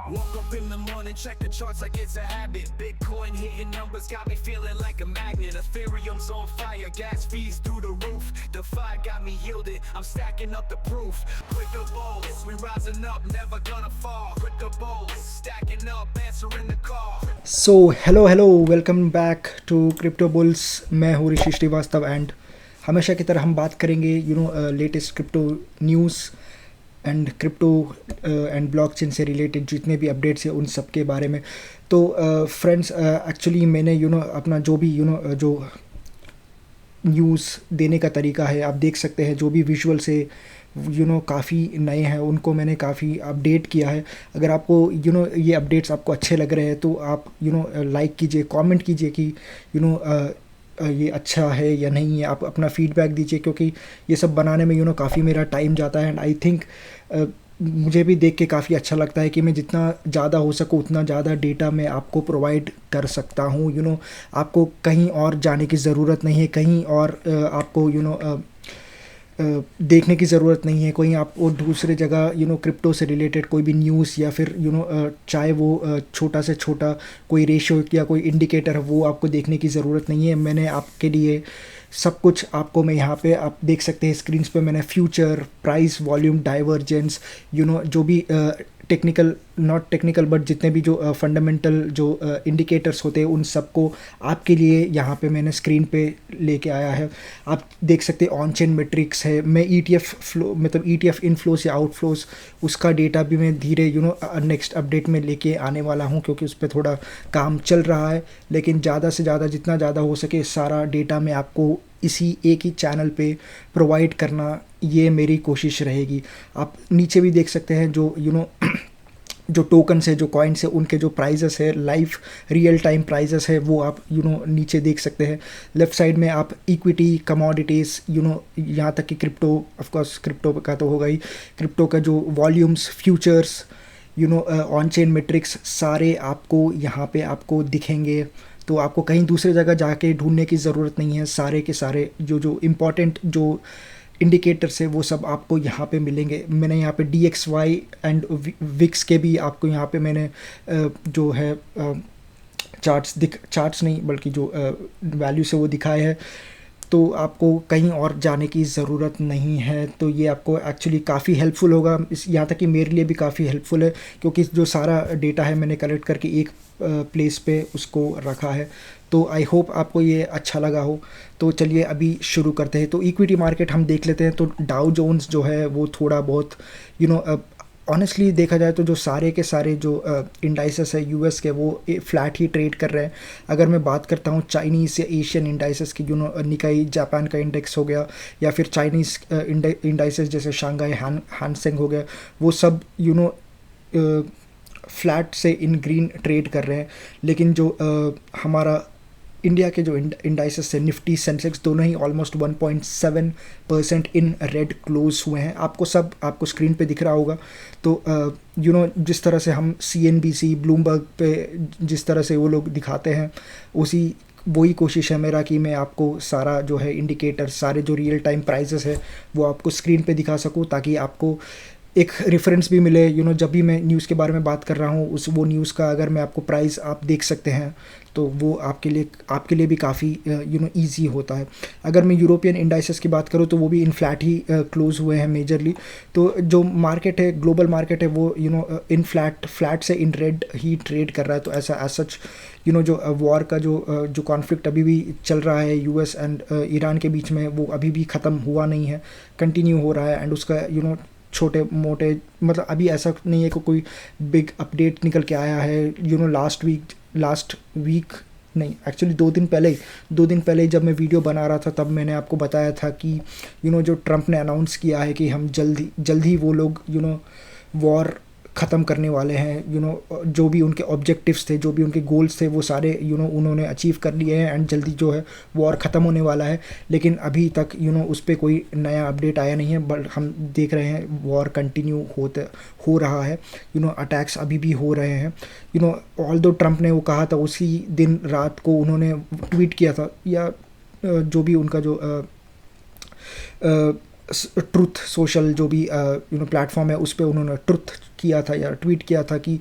Woke up in the morning, check the charts like it's a habit. Bitcoin hitting numbers got me feeling like a magnet. Ethereum's on fire, gas fees through the roof. DeFi got me yielded, I'm stacking up the proof. Crypto bulls, we rising up, never gonna fall. Crypto bulls, stacking up, answering the call. So hello welcome back to crypto bulls. मैं हूँ ऋषि Srivastava and हमेशा की तरह हम बात करेंगे latest crypto news and crypto and blockchain से related जितने भी अपडेट्स हैं उन सब के बारे में। तो फ्रेंड्स, एक्चुअली मैंने अपना जो भी जो न्यूज़ देने का तरीका है, आप देख सकते हैं जो भी विजुअल से काफ़ी नए हैं उनको मैंने काफ़ी अपडेट किया है। अगर आपको ये अपडेट्स आपको अच्छे लग रहे हैं तो आप लाइक कीजिए, कमेंट कीजिए कि ये अच्छा है या नहीं है। आप अपना फीडबैक दीजिए क्योंकि ये सब बनाने में काफ़ी मेरा टाइम जाता है एंड आई थिंक मुझे भी देख के काफ़ी अच्छा लगता है कि मैं जितना ज़्यादा हो सकूँ उतना ज़्यादा डेटा मैं आपको प्रोवाइड कर सकता हूँ। आपको कहीं और जाने की ज़रूरत नहीं है, कहीं और आपको देखने की ज़रूरत नहीं है, कोई आपको दूसरे जगह क्रिप्टो से रिलेटेड कोई भी न्यूज़ या फिर चाहे वो छोटा से छोटा कोई रेशियो या कोई इंडिकेटर है वो आपको देखने की ज़रूरत नहीं है। मैंने आपके लिए सब कुछ आपको मैं यहाँ पे आप देख सकते हैं स्क्रीन्स पे मैंने फ्यूचर, प्राइस, वॉल्यूम, डाइवर्जेंस, जो भी टेक्निकल नॉट टेक्निकल बट जितने भी जो फंडामेंटल जो इंडिकेटर्स होते हैं उन सबको आपके लिए यहाँ पे मैंने स्क्रीन पे लेके आया है। आप देख सकते हैं ऑन चेन मेट्रिक्स है। मैं ETF फ्लो मतलब ETF इनफ्लोस या आउटफ्लोस उसका डेटा भी मैं धीरे नेक्स्ट अपडेट में लेके आने वाला हूँ क्योंकि उस पर थोड़ा काम चल रहा है। लेकिन ज़्यादा से ज़्यादा जितना ज़्यादा हो सके सारा डेटा मैं आपको इसी एक ही चैनल पे प्रोवाइड करना, ये मेरी कोशिश रहेगी। आप नीचे भी देख सकते हैं जो जो टोकन्स है, जो कॉइन्स है, उनके जो प्राइजेस है, लाइव रियल टाइम प्राइजेस है वो आप नीचे देख सकते हैं। लेफ़्ट साइड में आप इक्विटी, कमोडिटीज़, यहाँ तक कि क्रिप्टो, ऑफ कोर्स क्रिप्टो का तो होगा ही, क्रिप्टो का जो volumes, futures, on chain matrix सारे आपको यहाँ पे आपको दिखेंगे। तो आपको कहीं दूसरे जगह जाके ढूंढने की ज़रूरत नहीं है। सारे के सारे जो इम्पॉर्टेंट जो इंडिकेटर्स है वो सब आपको यहाँ पे मिलेंगे। मैंने यहाँ पे DXY एंड विक्स के भी आपको यहाँ पे मैंने जो है चार्ट्स नहीं बल्कि जो वैल्यू से वो दिखाए हैं। तो आपको कहीं और जाने की ज़रूरत नहीं है। तो ये आपको एक्चुअली काफ़ी हेल्पफुल होगा, यहाँ तक कि मेरे लिए भी काफ़ी हेल्पफुल है क्योंकि जो सारा डेटा है मैंने कलेक्ट करके एक प्लेस पे उसको रखा है। तो आई होप आपको ये अच्छा लगा हो। तो चलिए अभी शुरू करते हैं। तो इक्विटी मार्केट हम देख लेते हैं। तो डाउ जोन्स जो है वो थोड़ा बहुत ऑनेस्टली देखा जाए तो जो सारे के सारे जो इंडाइसेस है US के वो फ्लैट ही ट्रेड कर रहे हैं। अगर मैं बात करता हूँ चाइनीज़ या एशियन इंडाइसेस की, निकाई जापान का इंडेक्स हो गया या फिर चाइनीज़ इंडाइसेस जैसे शांघाई हानसेंग हो गया, वो सब फ्लैट से इन ग्रीन ट्रेड कर रहे हैं। लेकिन जो हमारा इंडिया के जो इंडाइसेस है, निफ्टी, सेंसेक्स, दोनों ही ऑलमोस्ट 1.7% इन रेड क्लोज हुए हैं। आपको स्क्रीन पे दिख रहा होगा। तो जिस तरह से हम CNBC, ब्लूमबर्ग पे जिस तरह से वो लोग दिखाते हैं वही कोशिश है मेरा कि मैं आपको सारा जो है इंडिकेटर, सारे जो रियल टाइम प्राइजेस है वो आपको स्क्रीन पे दिखा सकूँ ताकि आपको एक रेफरेंस भी मिले। जब भी मैं न्यूज़ के बारे में बात कर रहा हूँ वो न्यूज़ का अगर मैं आपको प्राइस आप देख सकते हैं तो वो आपके लिए भी काफ़ी ईजी होता है। अगर मैं यूरोपियन इंडाइसेस की बात करूँ तो वो भी इन फ्लैट ही क्लोज हुए हैं मेजरली। तो जो मार्केट है, ग्लोबल मार्केट है, वो इन फ्लैट से इन रेड ही ट्रेड कर रहा है। तो ऐसा एज सच जो वॉर का जो कॉन्फ्लिक्ट अभी भी चल रहा है US एंड ईरान के बीच में, वो अभी भी ख़त्म हुआ नहीं है, कंटिन्यू हो रहा है। एंड उसका छोटे मोटे मतलब अभी ऐसा नहीं है कि कोई बिग अपडेट निकल के आया है। लास्ट वीक नहीं, एक्चुअली 2 दिन पहले जब मैं वीडियो बना रहा था तब मैंने आपको बताया था कि जो ट्रंप ने अनाउंस किया है कि हम जल्दी वो लोग वॉर ख़त्म करने वाले हैं। जो भी उनके ऑब्जेक्टिव्स थे, जो भी उनके गोल्स थे वो सारे उन्होंने अचीव कर लिए हैं एंड जल्दी जो है वॉर ख़त्म होने वाला है। लेकिन अभी तक उस पर कोई नया अपडेट आया नहीं है। बट हम देख रहे हैं वॉर कंटिन्यू हो रहा है। अटैक्स अभी भी हो रहे हैं। ऑल्दो ट्रंप ने वो कहा था, उसी दिन रात को उन्होंने ट्वीट किया था या जो भी उनका जो ट्रुथ सोशल जो भी प्लेटफॉर्म है उस पर उन्होंने ट्रुथ किया था या ट्वीट किया था कि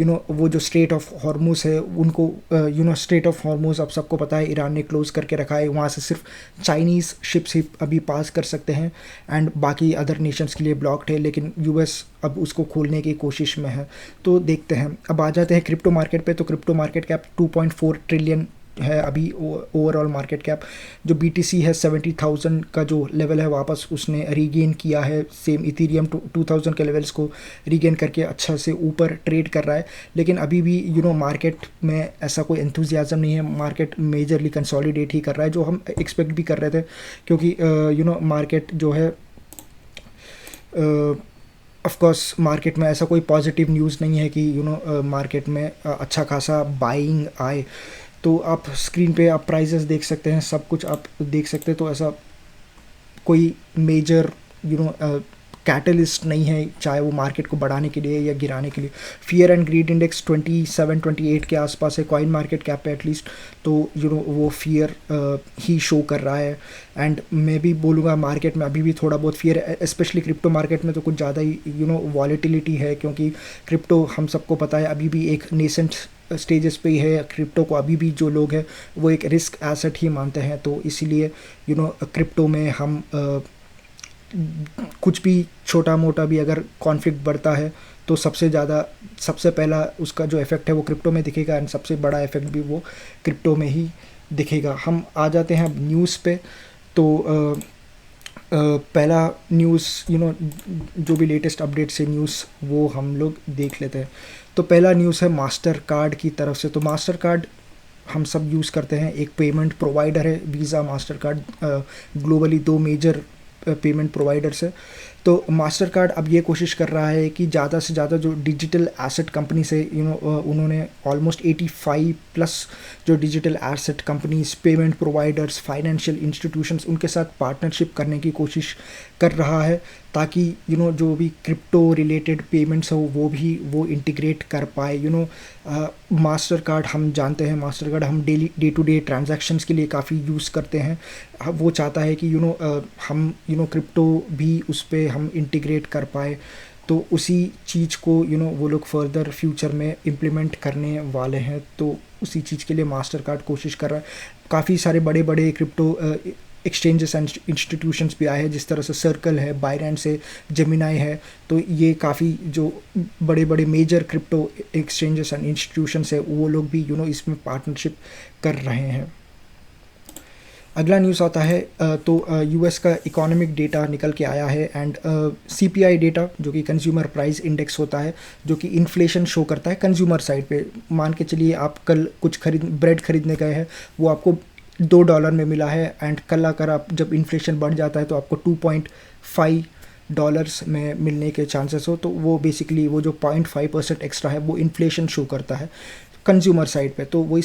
वो जो स्ट्रेट ऑफ हॉर्मुज़ है उनको स्ट्रेट ऑफ हॉर्मुज़ अब सबको पता है ईरान ने क्लोज़ करके रखा है, वहाँ से सिर्फ चाइनीज़ शिप्स ही अभी पास कर सकते हैं एंड बाकी अदर नेशंस के लिए ब्लॉक्ड है, लेकिन यूएस अब उसको खोलने की कोशिश में है। तो देखते हैं। अब आ जाते हैं क्रिप्टो मार्केट पे। तो क्रिप्टो मार्केट कैप 2.4 ट्रिलियन है अभी ओवरऑल मार्केट कैप। जो BTC है 70,000 का जो लेवल है वापस उसने रीगेन किया है, सेम इथीरियम 2000 के लेवल्स को रीगेन करके अच्छा से ऊपर ट्रेड कर रहा है। लेकिन अभी भी मार्केट में ऐसा कोई एंथुजियाज्म नहीं है, मार्केट मेजरली कंसोलिडेट ही कर रहा है, जो हम एक्सपेक्ट भी कर रहे थे, क्योंकि मार्केट जो है ऑफ कोर्स मार्केट में ऐसा कोई पॉजिटिव न्यूज़ नहीं है कि मार्केट में अच्छा खासा बाइंग आए। तो आप स्क्रीन पे आप प्राइजेस देख सकते हैं, सब कुछ आप देख सकते हैं। तो ऐसा कोई मेजर कैटलिस्ट नहीं है, चाहे वो मार्केट को बढ़ाने के लिए या गिराने के लिए। फियर एंड ग्रीड इंडेक्स 27-28 के आसपास है कॉइन मार्केट कैप पे एटलीस्ट, तो वो फियर ही शो कर रहा है। एंड मैं भी बोलूँगा मार्केट में अभी भी थोड़ा बहुत फियर है, स्पेशली क्रिप्टो मार्केट में तो कुछ ज़्यादा ही वॉलेटिलिटी है, क्योंकि क्रिप्टो हम सबको पता है अभी भी एक नेसेंट स्टेजेस पे ही है। क्रिप्टो को अभी भी जो लोग हैं वो एक रिस्क एसेट ही मानते हैं, तो इसीलिए क्रिप्टो में हम कुछ भी छोटा मोटा भी अगर कॉन्फ्लिक्ट बढ़ता है तो सबसे पहला उसका जो इफ़ेक्ट है वो क्रिप्टो में दिखेगा, एंड सबसे बड़ा इफ़ेक्ट भी वो क्रिप्टो में ही दिखेगा। हम आ जाते हैं न्यूज़ पे। तो पहला न्यूज़ जो भी लेटेस्ट अपडेट से न्यूज़ वो हम लोग देख लेते हैं। तो पहला न्यूज़ है मास्टर कार्ड की तरफ से। तो मास्टर कार्ड हम सब यूज़ करते हैं, एक पेमेंट प्रोवाइडर है Visa Mastercard, globally 2 major payment providers है। तो मास्टर कार्ड अब ये कोशिश कर रहा है कि ज़्यादा से ज़्यादा जो डिजिटल एसेट कंपनी से उन्होंने ऑलमोस्ट 85 प्लस जो digital asset companies, payment providers, financial institutions, उनके साथ पार्टनरशिप करने की कोशिश कर रहा है, ताकि जो भी क्रिप्टो रिलेटेड पेमेंट्स हो वो इंटीग्रेट कर पाए। मास्टर कार्ड हम जानते हैं, मास्टर कार्ड हम डे टू डे ट्रांजैक्शंस के लिए काफ़ी यूज़ करते हैं। वो चाहता है कि हम क्रिप्टो भी उस पर हम इंटीग्रेट कर पाए, तो उसी चीज़ को वो लोग फर्दर फ्यूचर में इम्प्लीमेंट करने वाले हैं। तो उसी चीज़ के लिए मास्टर कार्ड कोशिश कर रहा है। काफ़ी सारे बड़े बड़े क्रिप्टो एक्सचेंजेस एंड इंस्टीट्यूशंस भी आए हैं, जिस तरह से सर्कल है, बाइनेंस है, जेमिनाई है। तो ये काफ़ी जो बड़े बड़े major crypto exchanges and institutions है वो लोग भी इसमें पार्टनरशिप कर रहे हैं। अगला न्यूज़ आता है तो यूएस का इकोनॉमिक डेटा निकल के आया है, एंड CPI डेटा जो कि कंज्यूमर प्राइस इंडेक्स होता है, जो कि इन्फ्लेशन शो करता है कंज्यूमर साइड पे। मान के चलिए आप कल कुछ ब्रेड खरीदने गए हैं, वो आपको $2 में मिला है, एंड कल अगर आप जब इन्फ्लेशन बढ़ जाता है तो आपको $2.5 में मिलने के चांसेस हो। तो वो बेसिकली वो जो 0.5% एक्स्ट्रा है वो इन्फ्लेशन शो करता है कंज्यूमर साइड पे। तो वही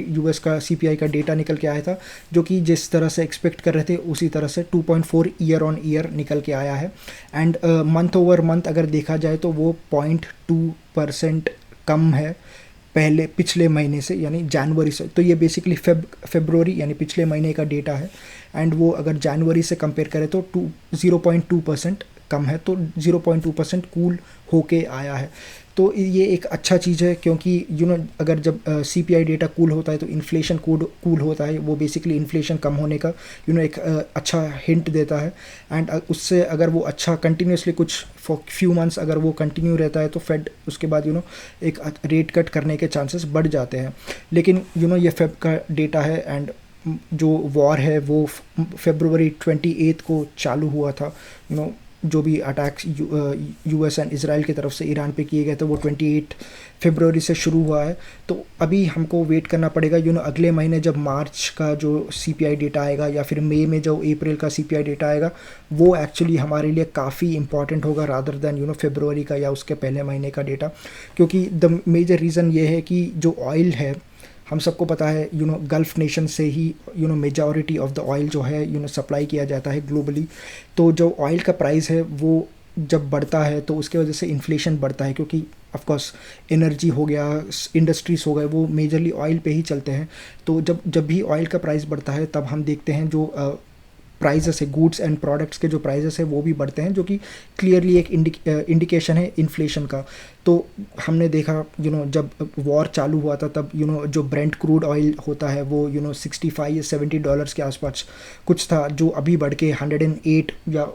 यूएस का CPI का डेटा निकल के आया था, जो कि जिस तरह से एक्सपेक्ट कर रहे थे उसी तरह से 2.4 ईयर ऑन ईयर निकल के आया है। एंड मंथ ओवर मंथ अगर देखा जाए तो वो 0.2% कम है पिछले महीने से, यानी जनवरी से। तो ये बेसिकली फेब्रुवरी यानी पिछले महीने का डेटा है, एंड वो अगर जनवरी से कंपेयर करें तो 0.2% कम है, तो 0.2% कूल होके आया है। तो ये एक अच्छा चीज़ है, क्योंकि अगर जब CPI डेटा कूल होता है तो इन्फ्लेशन कूल होता है, वो बेसिकली इन्फ्लेशन कम होने का एक अच्छा हिंट देता है। एंड उससे अगर वो अच्छा कंटिन्यूसली कुछ फॉर फ्यू मंथ्स अगर वो कंटिन्यू रहता है तो फेड उसके बाद एक रेट कट करने के चांसेस बढ़ जाते हैं। लेकिन ये फेब का डेटा है, एंड जो वॉर है वो February 28 को चालू हुआ था। जो भी अटैक्स US एंड इसराइल की तरफ से ईरान पे किए गए थे वो 28 फरवरी से शुरू हुआ है। तो अभी हमको वेट करना पड़ेगा अगले महीने जब मार्च का जो CPI डेटा आएगा, या फिर मई में जो अप्रैल का CPI डेटा आएगा, वो एक्चुअली हमारे लिए काफ़ी इंपॉर्टेंट होगा रादर दैन फरवरी का या उसके पहले महीने का डेटा। क्योंकि द मेजर रीज़न ये है कि जो ऑयल है, हम सबको पता है गल्फ़ नेशन से ही मेजॉरिटी ऑफ द ऑयल जो है सप्लाई किया जाता है ग्लोबली। तो जो ऑयल का प्राइस है वो जब बढ़ता है तो उसके वजह से इन्फ्लेशन बढ़ता है, क्योंकि ऑफ कोर्स एनर्जी हो गया, इंडस्ट्रीज़ हो गए, वो मेजरली ऑयल पे ही चलते हैं। तो जब भी ऑयल का प्राइस बढ़ता है तब हम देखते हैं जो प्राइजेस है, गुड्स एंड प्रोडक्ट्स के जो प्राइजेस है वो भी बढ़ते हैं, जो कि क्लियरली एक इंडिकेशन है इन्फ्लेशन का। तो हमने देखा जब वॉर चालू हुआ था तब जो ब्रेंट क्रूड ऑयल होता है वो 65 या $70 के आसपास कुछ था, जो अभी बढ़ के 108 या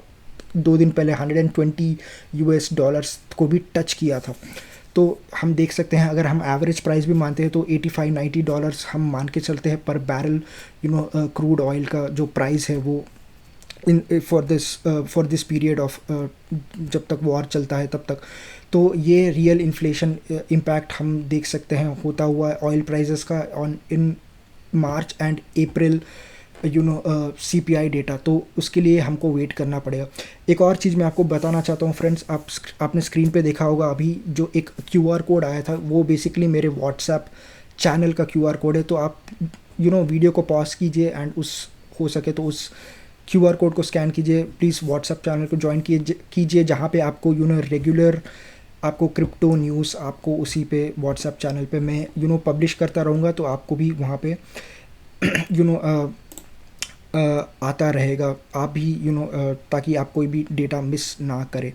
2 दिन पहले $120 को भी टच किया था। तो हम देख सकते हैं, अगर हम एवरेज प्राइस भी मानते हैं तो $85-90 हम मान के चलते हैं पर बैरल क्रूड ऑयल का जो प्राइस है वो in for this period of जब तक वॉर चलता है तब तक। तो ये रियल इन्फ्लेशन इम्पैक्ट हम देख सकते हैं होता हुआ ऑयल प्राइसेस का on in March and April CPI data. तो उसके लिए हमको वेट करना पड़ेगा। एक और चीज़ मैं आपको बताना चाहता हूँ फ्रेंड्स, आपने स्क्रीन पे देखा होगा अभी जो एक QR कोड आया था, वो बेसिकली मेरे व्हाट्सएप चैनल का QR कोड है। तो आप वीडियो को पॉज कीजिए एंड हो सके तो उस QR कोड को स्कैन कीजिए, प्लीज़ व्हाट्सएप चैनल को ज्वाइन कीजिए, जहाँ पे आपको रेगुलर आपको क्रिप्टो न्यूज़ आपको उसी पे व्हाट्सएप चैनल पे मैं पब्लिश करता रहूँगा। तो आपको भी वहाँ पे आता रहेगा, आप भी ताकि आप कोई भी डेटा मिस ना करें।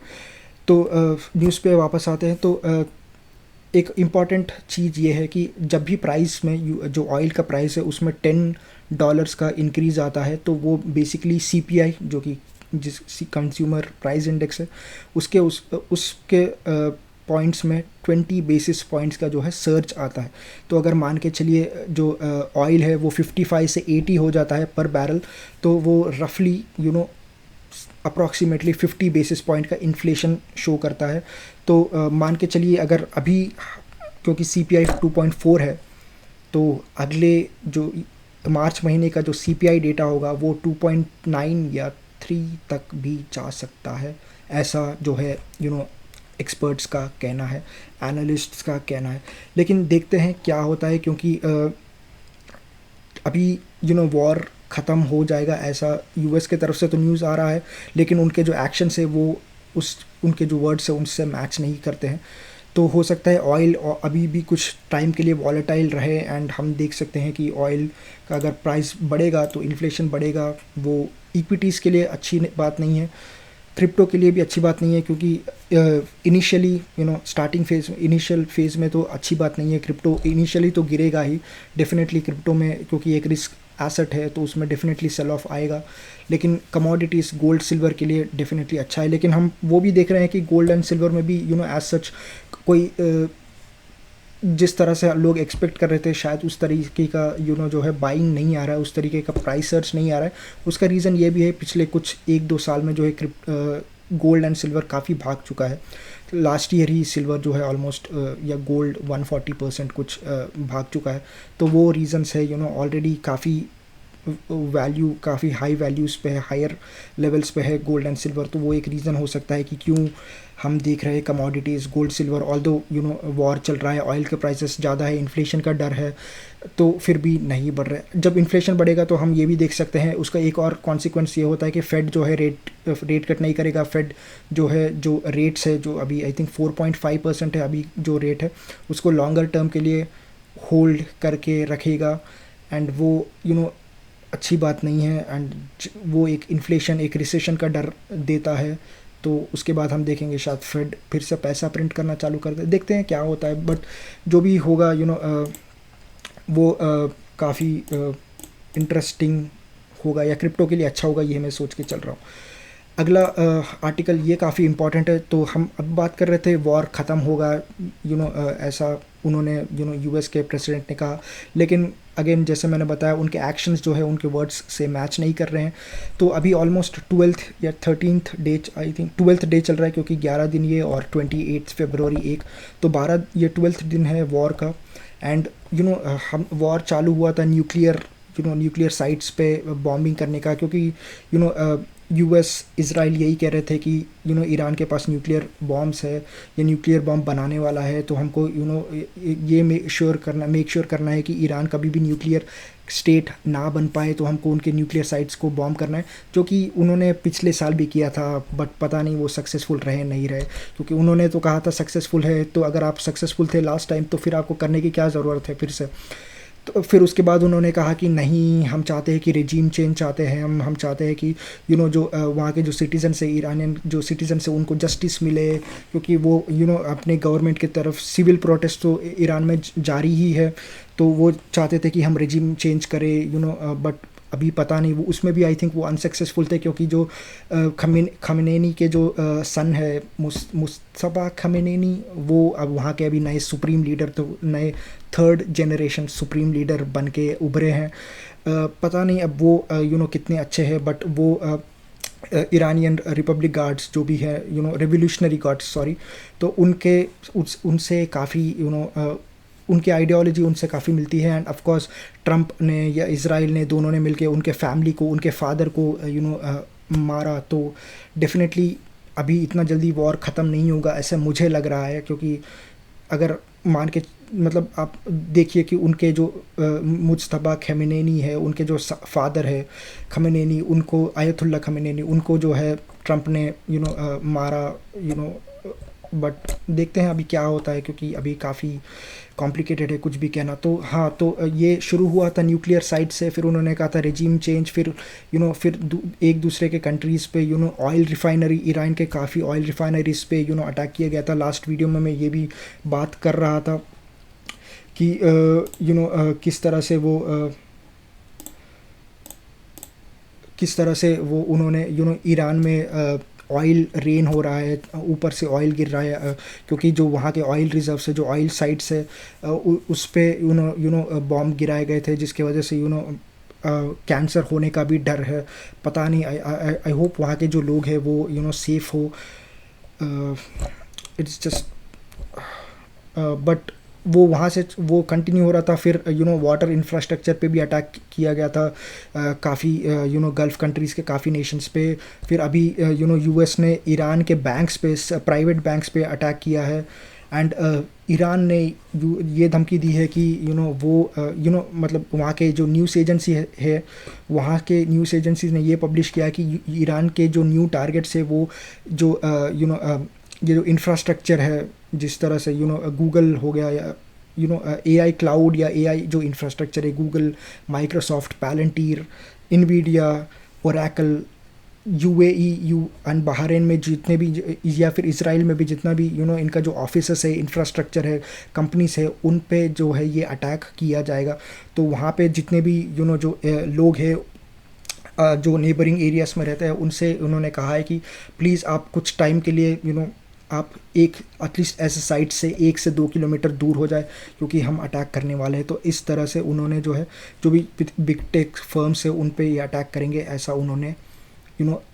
तो न्यूज़ पे वापस आते हैं। तो एक इम्पॉर्टेंट चीज़ ये है कि जब भी प्राइस में जो ऑयल का प्राइस है उसमें $10 का इंक्रीज़ आता है, तो वो बेसिकली CPI जो कि जिस कंज्यूमर प्राइस इंडेक्स है उसके पॉइंट्स में 20 बेसिस पॉइंट्स का जो है सर्च आता है। तो अगर मान के चलिए जो ऑयल है वो 55 से 80 हो जाता है पर बैरल, तो वो रफली अप्रॉक्सीमेटली 50 बेसिस पॉइंट का इन्फ्लेशन शो करता है। तो मान के चलिए अगर अभी क्योंकि CPI 2.4 है, तो अगले जो मार्च महीने का जो CPI डेटा होगा वो 2.9 या 3 तक भी जा सकता है, ऐसा जो है एक्सपर्ट्स का कहना है, एनालिस्ट्स का कहना है। लेकिन देखते हैं क्या होता है, क्योंकि अभी वॉर ख़त्म हो जाएगा ऐसा US के तरफ से तो न्यूज़ आ रहा है, लेकिन उनके जो एक्शंस है वो उनके जो वर्ड्स है उनसे मैच नहीं करते हैं। तो हो सकता है ऑयल अभी भी कुछ टाइम के लिए वॉलेटाइल रहे, एंड हम देख सकते हैं कि ऑयल का अगर प्राइस बढ़ेगा तो इन्फ्लेशन बढ़ेगा। वो इक्विटीज़ के लिए अच्छी बात नहीं है, क्रिप्टो के लिए भी अच्छी बात नहीं है, क्योंकि initially starting phase initial phase में तो अच्छी बात नहीं है। क्रिप्टो इनिशियली तो गिरेगा ही डेफिनेटली क्रिप्टो में, क्योंकि एक रिस्क एसेट है तो उसमें डेफिनेटली सेल ऑफ आएगा। लेकिन कमोडिटीज़ गोल्ड सिल्वर के लिए डेफिनेटली अच्छा है। लेकिन हम वो भी देख रहे हैं कि गोल्ड एंड सिल्वर में भी एज सच कोई जिस तरह से लोग एक्सपेक्ट कर रहे थे शायद उस तरीके का जो है बाइंग नहीं आ रहा है, उस तरीके का प्राइस सर्च नहीं आ रहा है। उसका रीज़न ये भी है पिछले कुछ 1-2 साल में जो है गोल्ड एंड सिल्वर काफ़ी भाग चुका है। लास्ट ईयर ही सिल्वर जो है ऑलमोस्ट या गोल्ड 140% कुछ भाग चुका है। तो वो रीज़न्स है ऑलरेडी काफ़ी वैल्यू काफ़ी हाई वैल्यूज़ पे है, हायर लेवल्स पे है गोल्ड एंड सिल्वर। तो वो एक रीज़न हो सकता है कि क्यों हम देख रहे हैं commodities gold silver, although war चल रहा है, ऑयल के प्राइसेस ज़्यादा है, इन्फ्लेशन का डर है, तो फिर भी नहीं बढ़ रहा है। जब इन्फ्लेशन बढ़ेगा तो हम ये भी देख सकते हैं उसका एक और कॉन्सिक्वेंस ये होता है कि फेड जो है रेट कट नहीं करेगा। फेड जो है जो रेट्स है जो अभी आई थिंक 4.5% है अभी जो रेट है, उसको लॉन्गर टर्म के लिए होल्ड करके रखेगा, एंड वो अच्छी बात नहीं है, एंड वो एक इन्फ्लेशन एक रिसेशन का डर देता है। तो उसके बाद हम देखेंगे शायद फेड फिर से पैसा प्रिंट करना चालू कर दे, देखते हैं क्या होता है। बट जो भी होगा वो काफ़ी इंटरेस्टिंग होगा या क्रिप्टो के लिए अच्छा होगा, ये मैं सोच के चल रहा हूँ। अगला आर्टिकल ये काफ़ी इम्पॉर्टेंट है। तो हम अब बात कर रहे थे वॉर ख़त्म होगा ऐसा उन्होंने US के प्रेसिडेंट ने कहा, लेकिन अगेन जैसे मैंने बताया उनके एक्शंस जो है उनके वर्ड्स से मैच नहीं कर रहे हैं। तो अभी ऑलमोस्ट 12th या 13th day I think 12th day चल रहा है, क्योंकि 11 दिन ये और 28 फरवरी 1, तो 12 ये 12th दिन है वॉर का। एंड हम वॉर चालू हुआ था न्यूक्लियर साइट्स पे बॉम्बिंग करने का, क्योंकि US इज़राइल यही कह रहे थे कि ईरान के पास न्यूक्लियर बॉम्ब्स है, ये न्यूक्लियर बॉम्ब बनाने वाला है, तो हमको ये मेक श्योर करना है कि ईरान कभी भी न्यूक्लियर स्टेट ना बन पाए, तो हमको उनके न्यूक्लियर साइट्स को बॉम्ब करना है, जो कि उन्होंने पिछले साल भी किया था। बट पता नहीं वो सक्सेसफुल रहे नहीं रहे, क्योंकि उन्होंने तो कहा था सक्सेसफुल है, तो अगर आप सक्सेसफुल थे लास्ट टाइम तो फिर आपको करने की क्या ज़रूरत है फिर से। तो फिर उसके बाद उन्होंने कहा कि नहीं, हम चाहते हैं कि रेजीम चेंज चाहते हैं, हम चाहते हैं कि जो वहाँ के जो सिटीजन है, ईरानियन जो सिटीजन है, उनको जस्टिस मिले, क्योंकि वो अपने गवर्नमेंट की तरफ सिविल प्रोटेस्ट तो ईरान में जारी ही है, तो वो चाहते थे कि हम रेजीम चेंज करें, बट अभी पता नहीं, वो उसमें भी आई थिंक वो अनसक्सेसफुल थे, क्योंकि जो खमेनेनी के जो सन है मुस्तफा खमेनेनी, वो अब वहाँ के अभी नए सुप्रीम लीडर, तो नए थर्ड जनरेशन सुप्रीम लीडर बन के उभरे हैं। पता नहीं अब वो कितने अच्छे हैं, बट वो ईरानियन रिपब्लिक गार्ड्स जो भी है, रेवोल्यूशनरी गार्ड्स सॉरी, तो उनसे काफ़ी उनकी आइडियोलॉजी उनसे काफ़ी मिलती है। एंड ऑफ कोर्स ट्रंप ने या इजराइल ने, दोनों ने मिलके उनके फैमिली को, उनके फादर को मारा, तो डेफिनेटली अभी इतना जल्दी वॉर ख़त्म नहीं होगा ऐसा मुझे लग रहा है, क्योंकि अगर मान के मतलब आप देखिए कि उनके जो मुज्तबा खमेनेनी है, उनके जो फादर है खमेनेनी, उनको आयतुल्ला खमेनेनी, उनको जो है ट्रंप ने मारा, बट देखते हैं अभी क्या होता है, क्योंकि अभी काफ़ी कॉम्प्लिकेटेड है कुछ भी कहना। तो हाँ, तो ये शुरू हुआ था न्यूक्लियर साइड से, फिर उन्होंने कहा था रेजीम चेंज, फिर फिर एक दूसरे के कंट्रीज़ पे ऑयल रिफाइनरी, ईरान के काफ़ी ऑयल रिफाइनरीज पे अटैक किया गया था। लास्ट वीडियो में मैं ये भी बात कर रहा था कि किस तरह से वो उन्होंने ईरान में ऑयल रेन हो रहा है, ऊपर से ऑयल गिर रहा है, क्योंकि जो वहाँ के ऑयल रिजर्व्स है, जो ऑयल साइट्स है, उस पे बॉम्ब गिराए गए थे, जिसके वजह से कैंसर होने का भी डर है। पता नहीं, आई होप वहाँ के जो लोग हैं वो सेफ हो। इट्स जस्ट बट वो वहाँ से वो कंटिन्यू हो रहा था। फिर वाटर इंफ्रास्ट्रक्चर पे भी अटैक किया गया था, काफ़ी गल्फ़ कंट्रीज़ के काफ़ी नेशंस पे। फिर अभी यूएस ने ईरान के बैंक्स पे, प्राइवेट बैंक्स पे अटैक किया है। एंड ईरान ने ये धमकी दी है कि वो मतलब वहाँ के जो न्यूज़ एजेंसी है, वहाँ के न्यूज़ एजेंसीज ने ये पब्लिश किया कि ईरान के जो न्यू टारगेट्स है, वो जो ये जो इंफ्रास्ट्रक्चर है, जिस तरह से गूगल हो गया, या एआई क्लाउड, या एआई जो इंफ्रास्ट्रक्चर है, Google, Microsoft, Palantir, Nvidia, Oracle, UAE and Bahrain में जितने भी, या फिर इजराइल में भी जितना भी इनका जो ऑफिसेस है, इंफ्रास्ट्रक्चर है, कंपनीज है, उन पे जो है ये अटैक किया जाएगा। तो वहाँ पे जितने भी जो लोग हैं जो नेबरिंग एरियाज़ में रहते हैं, उनसे उन्होंने कहा है कि प्लीज़ आप कुछ टाइम के लिए आप एक एटलीस्ट ऐसे साइट से 1 से 2 किलोमीटर दूर हो जाए, क्योंकि हम अटैक करने वाले हैं। तो इस तरह से उन्होंने जो है, जो भी बिग टेक फर्म्स है, उन पे ये अटैक करेंगे, ऐसा उन्होंने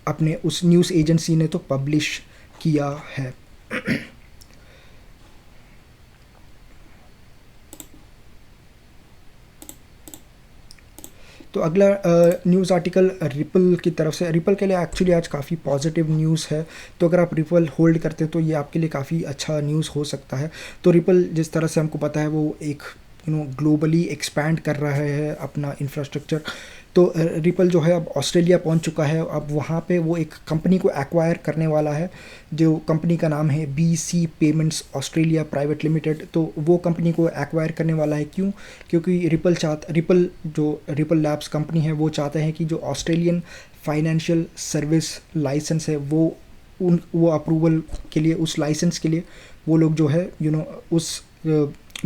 अपने उस न्यूज़ एजेंसी ने तो पब्लिश किया है। तो अगला न्यूज़ आर्टिकल रिपल की तरफ से। रिपल के लिए एक्चुअली आज काफ़ी पॉजिटिव न्यूज़ है, तो अगर आप रिपल होल्ड करते हैं तो ये आपके लिए काफ़ी अच्छा न्यूज़ हो सकता है। तो रिपल, जिस तरह से हमको पता है, वो एक ग्लोबली एक्सपैंड कर रहा है अपना इंफ्रास्ट्रक्चर। तो रिपल जो है अब ऑस्ट्रेलिया पहुंच चुका है। अब वहाँ पे वो एक कंपनी को एक्वायर करने वाला है, जो कंपनी का नाम है BC payments Australia private limited. तो वो कंपनी को एक्वायर करने वाला है, क्यों? क्योंकि रिपल लैब्स कंपनी है, वो चाहते हैं कि जो ऑस्ट्रेलियन फाइनेंशियल सर्विस लाइसेंस है, वो अप्रूवल के लिए, उस लाइसेंस के लिए वो लोग जो है उस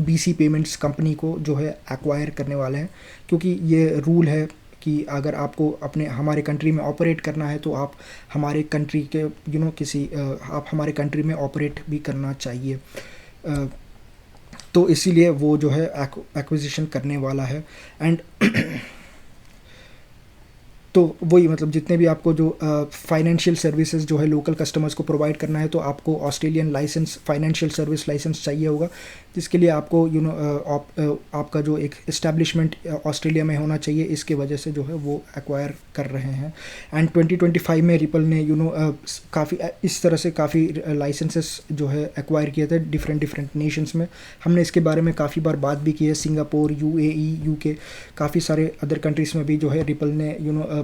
BC पेमेंट्स कंपनी को जो है एक्वायर करने वाले हैं। क्योंकि ये रूल है कि अगर आपको हमारे कंट्री में ऑपरेट करना है, तो आप हमारे कंट्री के आप हमारे कंट्री में ऑपरेट भी करना चाहिए। तो इसीलिए वो जो है एक्विजिशन करने वाला है। एंड तो वही, मतलब जितने भी आपको जो फाइनेंशियल सर्विसेज जो है लोकल कस्टमर्स को प्रोवाइड करना है, तो आपको Australian license, financial service license चाहिए होगा, जिसके लिए आपको आपका जो एक इस्टेब्लिशमेंट ऑस्ट्रेलिया में होना चाहिए। इसके वजह से जो है वो एक्वायर कर रहे हैं। एंड 2025 में रिपल ने काफ़ी इस तरह से काफ़ी लाइसेंसेस जो है एक्वायर किए थे डिफरेंट नेशंस में। हमने इसके बारे में काफ़ी बार बात भी की है। सिंगापुर, UAE, UK, काफ़ी सारे अदर कंट्रीज़ में भी जो है रिपल ने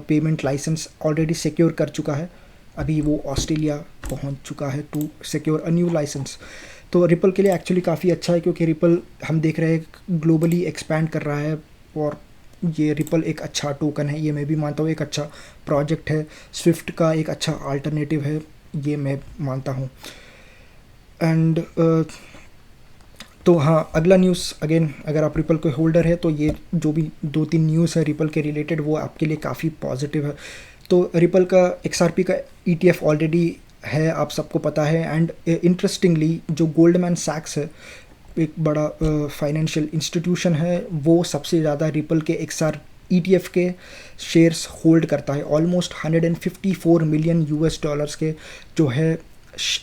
पेमेंट लाइसेंस ऑलरेडी सिक्योर कर चुका है। अभी वो ऑस्ट्रेलिया पहुंच चुका है to secure a new license. तो रिपल के लिए एक्चुअली काफ़ी अच्छा है, क्योंकि रिपल हम देख रहे हैं ग्लोबली एक्सपैंड कर रहा है। और ये रिपल एक अच्छा टोकन है, ये मैं भी मानता हूँ, एक अच्छा प्रोजेक्ट है, स्विफ्ट का एक अच्छा अल्टरनेटिव है, ये मैं मानता हूँ। एंड तो हाँ, अगला न्यूज़ अगेन, अगर आप रिपल के होल्डर है तो ये जो भी 2-3 न्यूज़ है रिपल के रिलेटेड वो आपके लिए काफ़ी पॉजिटिव है। तो रिपल का XRP का ETF ऑलरेडी है, आप सबको पता है। एंड इंटरेस्टिंगली जो गोल्डमैन सैक्स है, एक बड़ा फाइनेंशियल इंस्टीट्यूशन है, वो सबसे ज़्यादा रिपल के XR ETF के शेयर्स होल्ड करता है। ऑलमोस्ट 154 मिलियन US डॉलर्स के जो है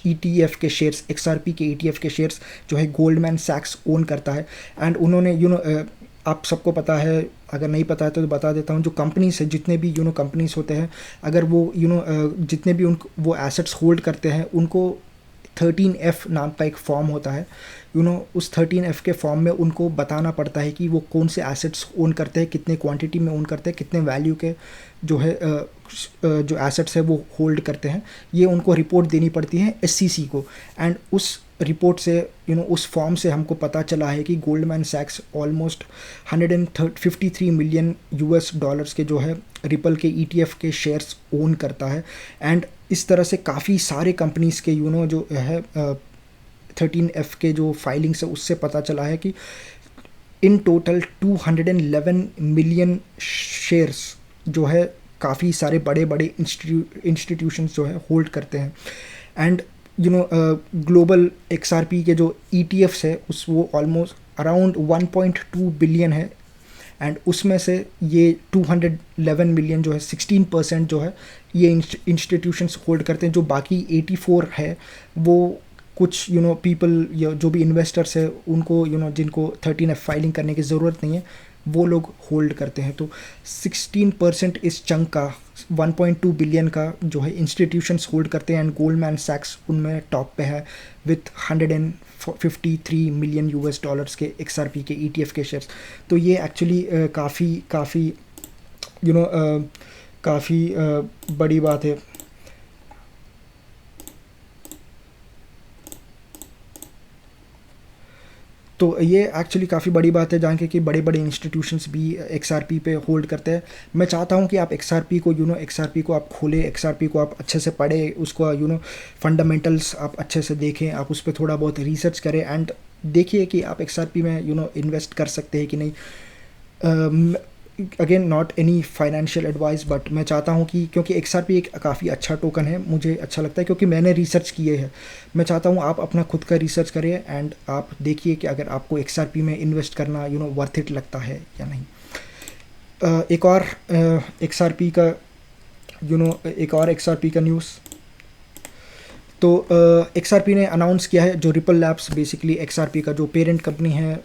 ETF के शेयर्स, XRP के ETF के शेयर्स जो है गोल्डमैन सैक्स ओन करता है। एंड उन्होंने आप सबको पता है, अगर नहीं पता है तो बता देता हूँ, जो कंपनीज है, जितने भी कंपनीज होते हैं, अगर वो जितने भी वो एसेट्स होल्ड करते हैं, उनको 13F नाम का एक फॉर्म होता है। उस 13F के फॉर्म में उनको बताना पड़ता है कि वो कौन से एसेट्स ओन करते हैं, कितने क्वांटिटी में ओन करते हैं, कितने वैल्यू के जो है जो एसेट्स है वो होल्ड करते हैं। ये उनको रिपोर्ट देनी पड़ती है SEC को। एंड उस रिपोर्ट से उस फॉर्म से हमको पता चला है कि गोल्डमैन सैक्स ऑलमोस्ट 153 मिलियन US डॉलर्स के जो है रिपल के ETF के शेयर्स ओन करता है। एंड इस तरह से काफ़ी सारे कंपनीज़ के जो है 13F के जो फाइलिंग्स है उससे पता चला है कि इन टोटल 211 मिलियन शेयर्स जो है काफ़ी सारे बड़े बड़े इंस्टीट्यूशंस जो है होल्ड करते हैं। एंड ग्लोबल XRP के जो ETFs है वो ऑलमोस्ट अराउंड 1.2 बिलियन है। एंड उसमें से ये 211 मिलियन जो है 16% जो है ये इंस्टीट्यूशंस होल्ड करते हैं। जो बाकी 84 है वो कुछ पीपल या जो भी इन्वेस्टर्स है उनको जिनको 13F फाइलिंग करने की ज़रूरत नहीं है वो लोग होल्ड करते हैं। तो 16% इस चंक का 1.2 बिलियन का जो है इंस्टीट्यूशंस होल्ड करते हैं। एंड गोल्डमैन सैक्स उनमें टॉप पे है विथ 153 मिलियन US डॉलर्स के XRP के ETF के शेयर्स। तो ये एक्चुअली काफ़ी बड़ी बात है। तो ये एक्चुअली काफ़ी बड़ी बात है जान के कि बड़े बड़े इंस्टीट्यूशंस भी XRP पे होल्ड करते हैं। मैं चाहता हूँ कि आप XRP को XRP को आप खोलें, XRP को आप अच्छे से पढ़ें, उसको फंडामेंटल्स आप अच्छे से देखें, आप उस पर थोड़ा बहुत रिसर्च करें एंड देखिए कि आप XRP में इन्वेस्ट कर सकते हैं कि नहीं। Again not any financial advice, but मैं चाहता हूँ कि क्योंकि XRP एक काफ़ी अच्छा टोकन है, मुझे अच्छा लगता है क्योंकि मैंने रिसर्च किए हैं। मैं चाहता हूँ आप अपना खुद का रिसर्च करें एंड आप देखिए कि अगर आपको XRP में इन्वेस्ट करना वर्थ इट लगता है या नहीं। एक और XRP का न्यूज़। तो XRP ने अनाउंस किया है, जो रिपल लैब्स बेसिकली XRP का जो पेरेंट कंपनी है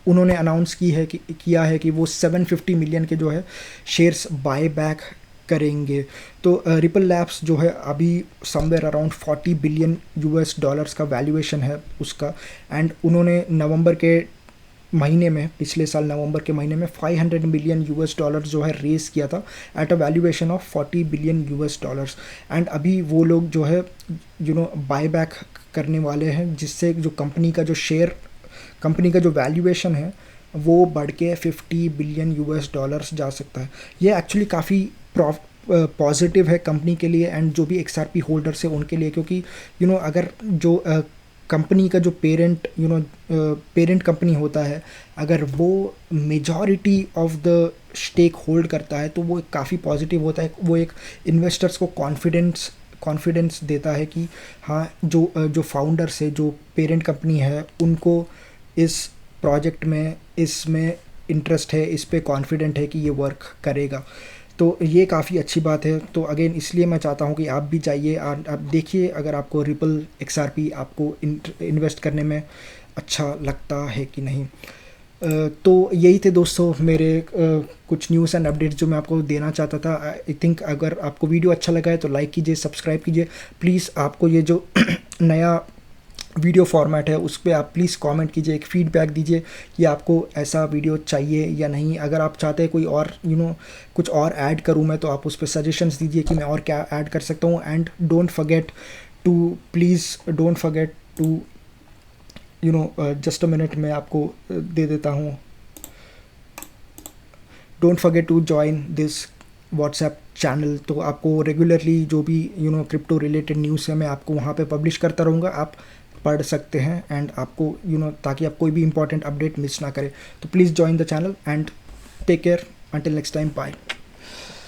उन्होंने अनाउंस किया है कि वो 750 मिलियन के जो है शेयर्स बाय बैक करेंगे। तो रिपल लैब्स जो है अभी somewhere around 40 billion US dollars का वैल्यूएशन है उसका। एंड उन्होंने नवंबर के महीने में, पिछले साल नवंबर के महीने में 500 मिलियन US डॉलर जो है रेस किया था at a valuation of 40 billion US dollars. And अभी वो लोग जो है बाय बैक करने वाले हैं, जिससे जो कंपनी का जो वैल्यूएशन है वो बढ़ के 50 बिलियन US डॉलर्स जा सकता है। ये एक्चुअली काफ़ी पॉजिटिव है कंपनी के लिए एंड जो भी XRP होल्डर्स है उनके लिए, क्योंकि अगर जो कंपनी का जो पेरेंट कंपनी होता है, अगर वो majority of the stake hold करता है तो वो काफ़ी पॉजिटिव होता है। वो एक इन्वेस्टर्स को कॉन्फिडेंस देता है कि हाँ, जो फाउंडर्स है, जो पेरेंट कंपनी है, उनको इस प्रोजेक्ट में इसमें इंटरेस्ट है, इस पे कॉन्फिडेंट है कि ये वर्क करेगा। तो ये काफ़ी अच्छी बात है। तो अगेन इसलिए मैं चाहता हूँ कि आप भी जाइए और आप देखिए अगर आपको रिपल XRP आपको इन्वेस्ट करने में अच्छा लगता है कि नहीं। तो यही थे दोस्तों मेरे कुछ न्यूज़ एंड अपडेट्स जो मैं आपको देना चाहता था। आई थिंक अगर आपको वीडियो अच्छा लगा है तो लाइक कीजिए, सब्सक्राइब कीजिए। प्लीज़ आपको ये जो नया वीडियो फॉर्मेट है उस पर आप प्लीज़ कमेंट कीजिए, एक फीडबैक दीजिए कि आपको ऐसा वीडियो चाहिए या नहीं। अगर आप चाहते हैं कोई और कुछ और ऐड करूं मैं, तो आप उस पर सजेशंस दीजिए कि मैं और क्या ऐड कर सकता हूं। And don't forget to just a minute मैं आपको दे देता हूं। Don't forget to join this WhatsApp channel. तो आपको रेगुलरली जो भी क्रिप्टो रिलेटेड न्यूज़ है मैं आपको वहाँ पे पब्लिश करता रहूँगा, आप पढ़ सकते हैं एंड आपको ताकि आप कोई भी इंपॉर्टेंट अपडेट मिस ना करें। तो please join the channel and take care, until next time, bye.